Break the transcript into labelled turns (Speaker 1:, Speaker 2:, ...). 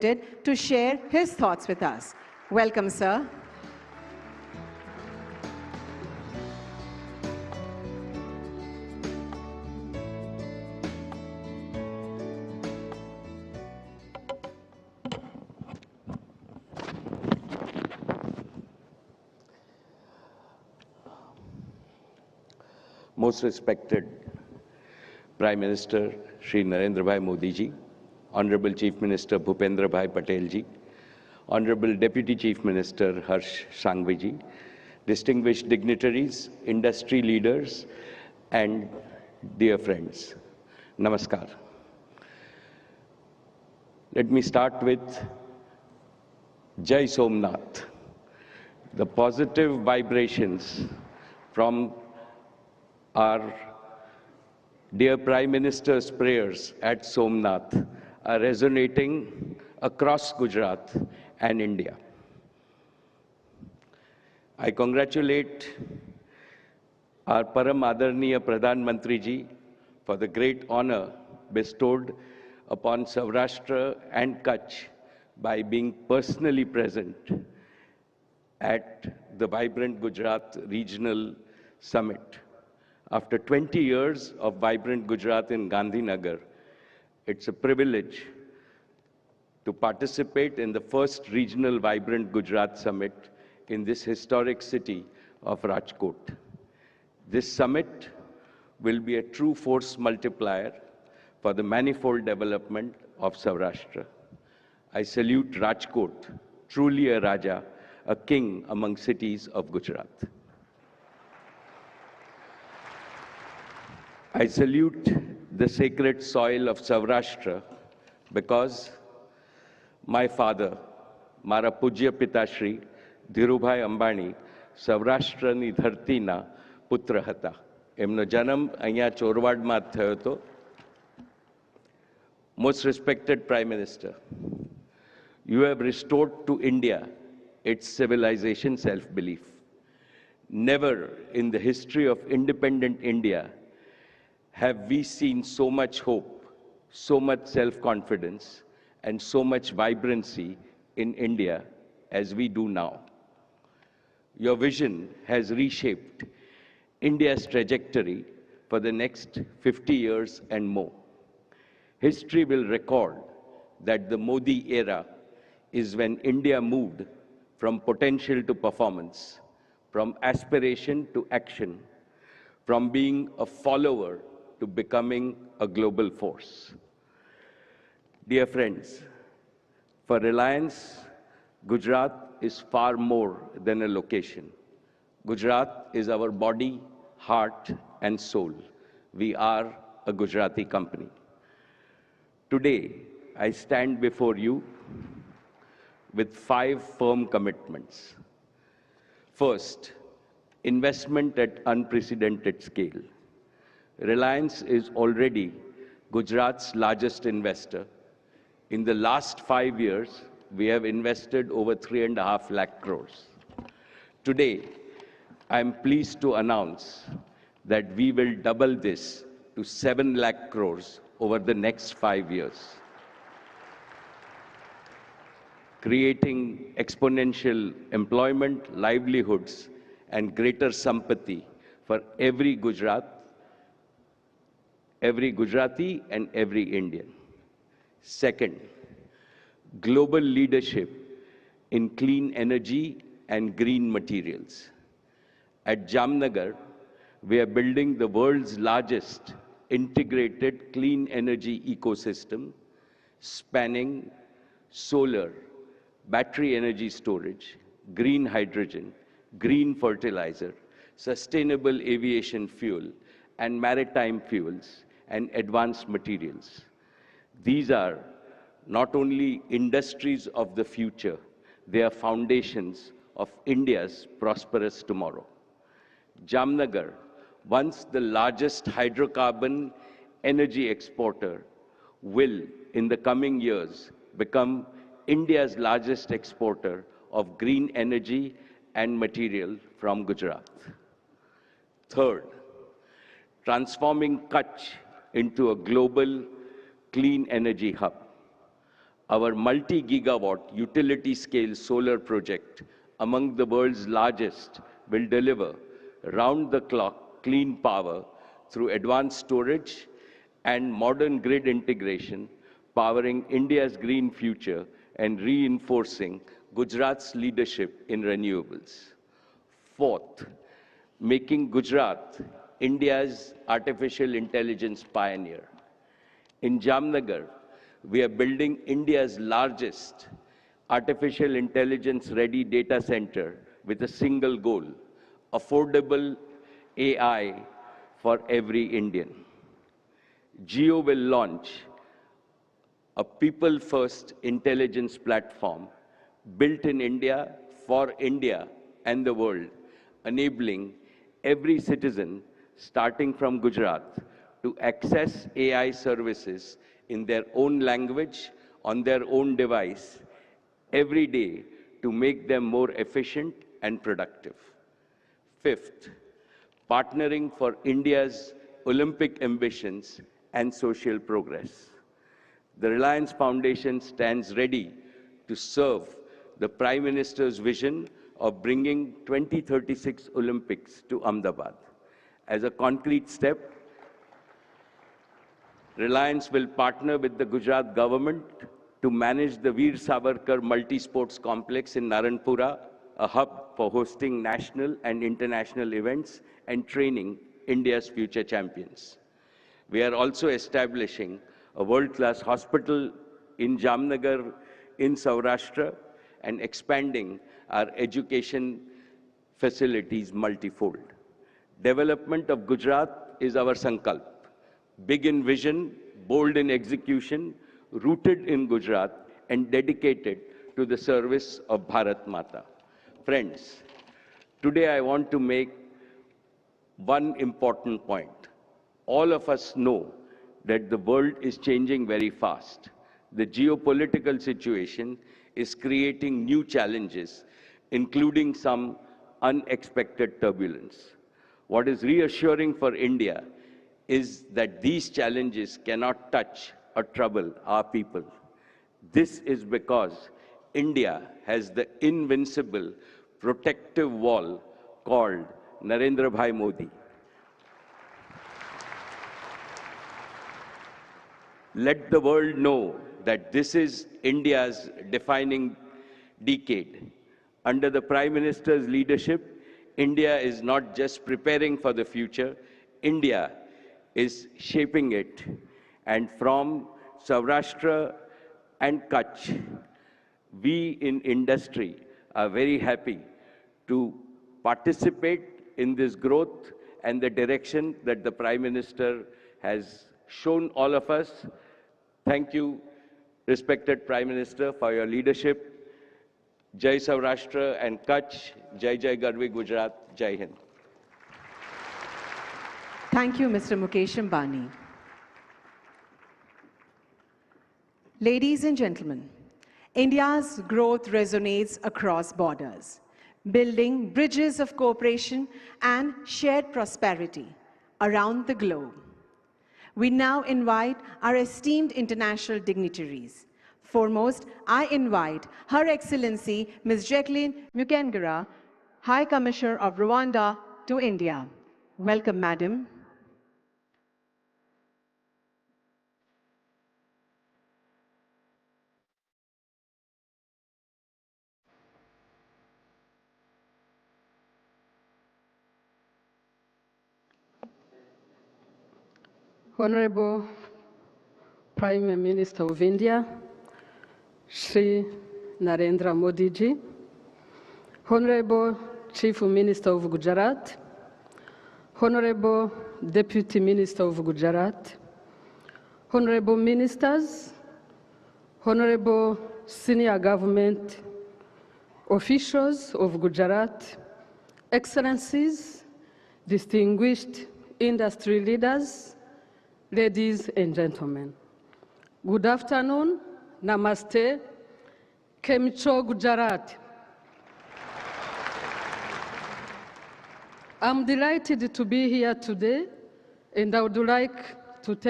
Speaker 1: to share his thoughts with us. Welcome, sir.
Speaker 2: Most respected Prime Minister Shri Narendra Bhai Modi ji, Honorable Chief Minister Bhupendra Bhai Patel ji, Honorable Deputy Chief Minister Harsh Sanghvi ji, distinguished dignitaries, industry leaders, and dear friends, Namaskar. Let me start with Jai Somnath. The positive vibrations from our dear Prime Minister's prayers at Somnath are resonating across Gujarat and India. I congratulate our Param Adarniya Pradhan Mantri ji for the great honor bestowed upon Saurashtra and Kutch by being personally present at the Vibrant Gujarat Regional Summit. After 20 years of Vibrant Gujarat in Gandhinagar, it's a privilege to participate in the first regional Vibrant Gujarat Summit in this historic city of Rajkot. This summit will be a true force multiplier for the manifold development of Saurashtra. I salute Rajkot, truly a Raja, a king among cities of Gujarat. I salute the sacred soil of Saurashtra because my father, Mara Pujya Pitashri, Dhirubhai Ambani, Saurashtrani Dhartina Putra Hata. Emno janam અહીંયા ચોરવાડમાં જ થયો હતો. Most respected Prime Minister, you have restored to India its civilization self-belief. Never in the history of independent India have we seen so much hope, so much self-confidence, and so much vibrancy in India as we do now. Your vision has reshaped India's trajectory for the next 50 years and more. History will record that the Modi era is when India moved from potential to performance, from aspiration to action, from being a follower to becoming a global force. Dear friends, for Reliance, Gujarat is far more than a location. Gujarat is our body, heart, and soul. We are a Gujarati company. Today, I stand before you with 5 firm commitments. First, investment at unprecedented scale. Reliance is already Gujarat's largest investor. In the last 5 years, we have invested over 3.5 lakh crores. Today, I am pleased to announce that we will double this to 7 lakh crores over the next 5 years, creating exponential employment, livelihoods, and greater sampati for every Gujarati and every Indian. Second, global leadership in clean energy and green materials. At Jamnagar, we are building the world's largest integrated clean energy ecosystem, spanning solar, battery energy storage, green hydrogen, green fertilizer, sustainable aviation fuel, and maritime fuels and advanced materials. These are not only industries of the future, they are foundations of India's prosperous tomorrow. Jamnagar, once the largest hydrocarbon energy exporter, will, in the coming years, become India's largest exporter of green energy and material from Gujarat. Third, transforming Kutch into a global clean energy hub. Our multi-gigawatt utility-scale solar project, among the world's largest, will deliver round-the-clock clean power through advanced storage and modern grid integration, powering India's green future and reinforcing Gujarat's leadership in renewables. Fourth, making Gujarat India's artificial intelligence pioneer. In Jamnagar, we are building India's largest artificial intelligence-ready data center with a single goal: affordable AI for every Indian. Jio will launch a people-first intelligence platform built in India for India and the world, enabling every citizen, starting from Gujarat, to access AI services in their own language, on their own device, every day to make them more efficient and productive. Fifth, partnering for India's Olympic ambitions and social progress. The Reliance Foundation stands ready to serve the Prime Minister's vision of bringing 2036 Olympics to Ahmedabad. As a concrete step, Reliance will partner with the Gujarat government to manage the Veer Savarkar Multi-Sports Complex in Naranpura, a hub for hosting national and international events and training India's future champions. We are also establishing a world-class hospital in Jamnagar in Saurashtra and expanding our education facilities multifold. Development of Gujarat is our sankalp. Big in vision, bold in execution, rooted in Gujarat and dedicated to the service of Bharat Mata. Friends, today I want to make one important point. All of us know that the world is changing very fast. The geopolitical situation is creating new challenges, including some unexpected turbulence. What is reassuring for India is that these challenges cannot touch or trouble our people. This is because India has the invincible protective wall called Narendra Bhai Modi. Let the world know that this is India's defining decade. Under the Prime Minister's leadership, India is not just preparing for the future, India is shaping it. And from Saurashtra and Kutch, we in industry are very happy to participate in this growth and the direction that the Prime Minister has shown all of us. Thank you, respected Prime Minister, for your leadership. Jai Saurashtra and Kutch, Jai Jai Garvi Gujarat, Jai Hind.
Speaker 1: Thank you, Mr. Mukesh Ambani. Ladies and gentlemen, India's growth resonates across borders, building bridges of cooperation and shared prosperity around the globe. We now invite our esteemed international dignitaries. Foremost, I invite Her Excellency Ms. Jacqueline Mukengera, High Commissioner of Rwanda to India. Welcome, Madam.
Speaker 3: Honorable Prime Minister of India, Shri Narendra Modi ji, Honorable Chief Minister of Gujarat, Honorable Deputy Minister of Gujarat, Honorable Ministers, Honorable Senior Government officials of Gujarat, Excellencies, distinguished industry leaders, ladies and gentlemen. Good afternoon, namaste, Kemcho Gujarat. I'm delighted to be here today, and I would like to take